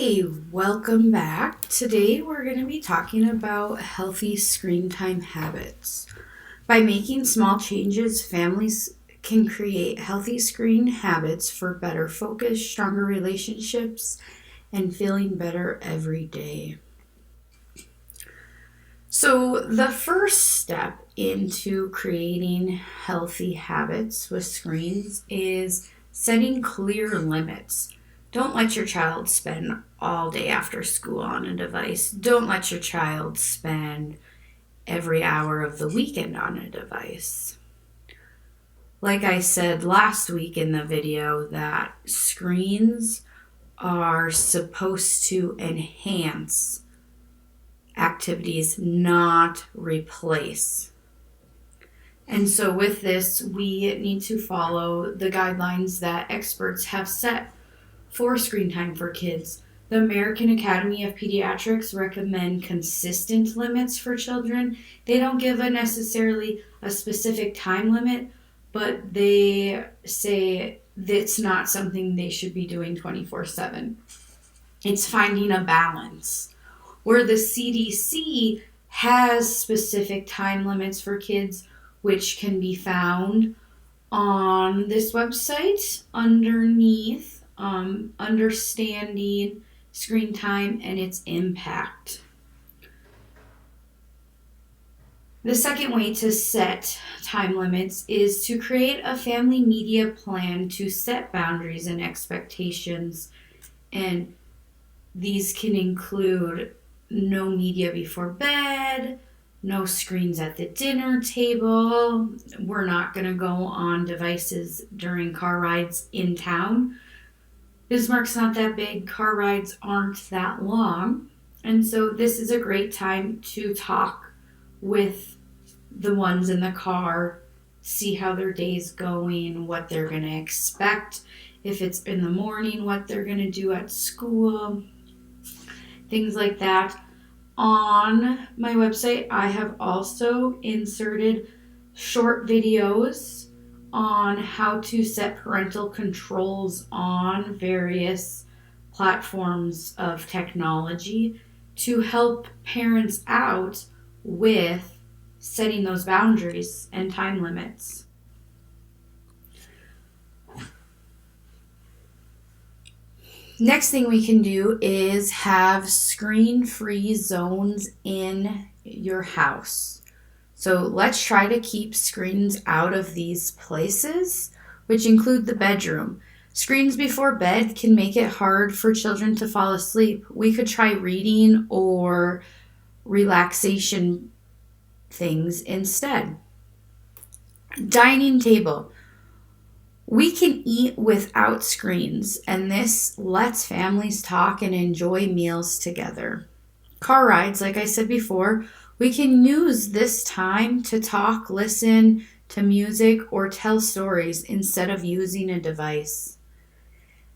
Hey, welcome back. Today we're going to be talking about healthy screen time habits. By making small changes, families can create healthy screen habits for better focus, stronger relationships, and feeling better every day. So, the first step into creating healthy habits with screens is setting clear limits. Don't let your child spend all day after school on a device. Don't let your child spend every hour of the weekend on a device. Like I said last week in the video, that screens are supposed to enhance activities, not replace. And so with this, we need to follow the guidelines that experts have set for screen time for kids. The American Academy of Pediatrics recommend consistent limits for children. They don't give necessarily a specific time limit, but they say that's not something they should be doing 24/7. It's finding a balance. Where the CDC has specific time limits for kids, which can be found on this website underneath understanding screen time and its impact. The second way to set time limits is to create a family media plan to set boundaries and expectations. And these can include no media before bed, no screens at the dinner table. We're not going to go on devices during car rides in town. Bismarck's not that big, car rides aren't that long. And so this is a great time to talk with the ones in the car, see how their day's going, what they're going to expect. If it's in the morning, what they're going to do at school, things like that. On my website, I have also inserted short videos on how to set parental controls on various platforms of technology to help parents out with setting those boundaries and time limits. Next thing we can do is have screen-free zones in your house. So let's try to keep screens out of these places, which include the bedroom. Screens before bed can make it hard for children to fall asleep. We could try reading or relaxation things instead. Dining table. We can eat without screens, and this lets families talk and enjoy meals together. Car rides, like I said before, we can use this time to talk, listen to music, or tell stories instead of using a device.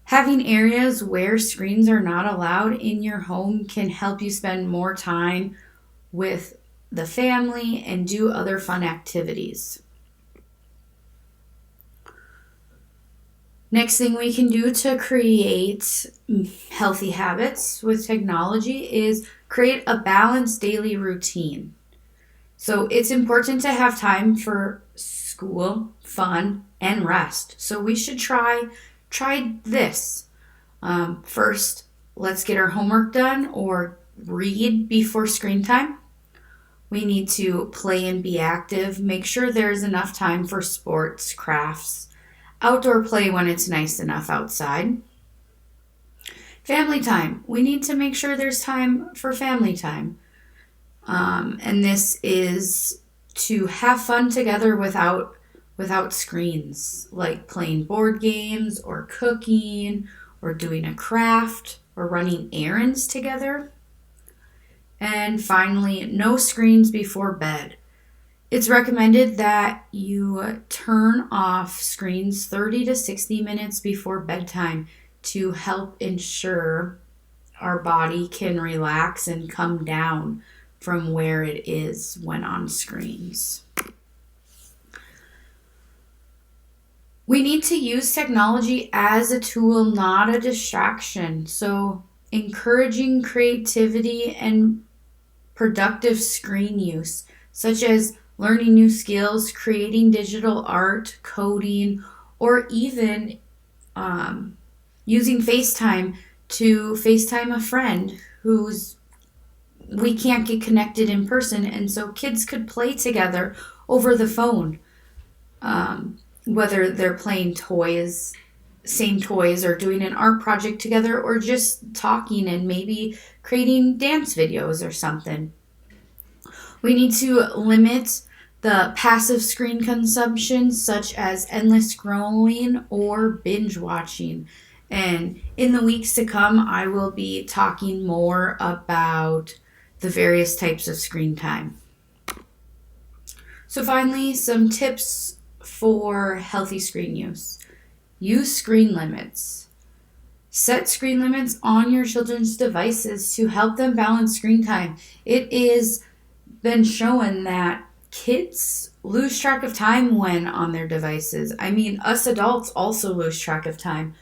Having areas where screens are not allowed in your home can help you spend more time with the family and do other fun activities. Next thing we can do to create healthy habits with technology is create a balanced daily routine. So it's important to have time for school, fun, and rest. So we should try this. First, let's get our homework done or read before screen time. We need to play and be active. Make sure there's enough time for sports, crafts, outdoor play when it's nice enough outside. Family time. We need to make sure there's time for family time. And this is to have fun together without screens, like playing board games or cooking or doing a craft or running errands together. And finally, no screens before bed. It's recommended that you turn off screens 30 to 60 minutes before bedtime to help ensure our body can relax and come down from where it is when on screens. We need to use technology as a tool, not a distraction. So encouraging creativity and productive screen use, such as learning new skills, creating digital art, coding, or even using FaceTime to FaceTime a friend who's we can't get connected in person, and so kids could play together over the phone, whether they're playing toys, same toys, or doing an art project together, or just talking and maybe creating dance videos or something. We need to limit the passive screen consumption, such as endless scrolling or binge watching. And in the weeks to come, I will be talking more about the various types of screen time. So, finally, some tips for healthy screen use. Use screen limits. Set screen limits on your children's devices to help them balance screen time. It is been shown that kids lose track of time when on their devices. I mean, us adults also lose track of time,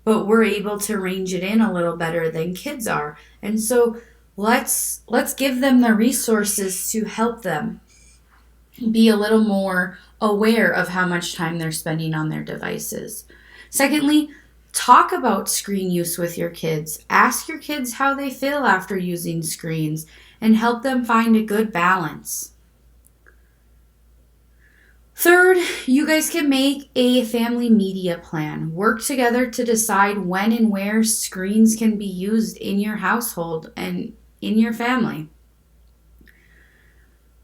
but we're able to range it in a little better than kids are. And so let's give them the resources to help them be a little more aware of how much time they're spending on their devices. Secondly, talk about screen use with your kids. Ask your kids how they feel after using screens and help them find a good balance. Third, you guys can make a family media plan. Work together to decide when and where screens can be used in your household and in your family.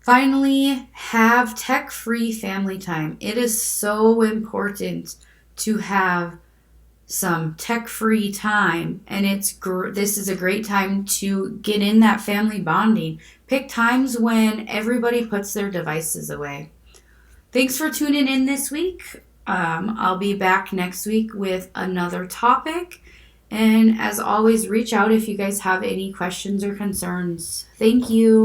Finally, have tech-free family time. It is so important to have some tech-free time, and this is a great time to get in that family bonding. Pick times when everybody puts their devices away. Thanks for tuning in this week. I'll be back next week with another topic, and as always, reach out if you guys have any questions or concerns. Thank you.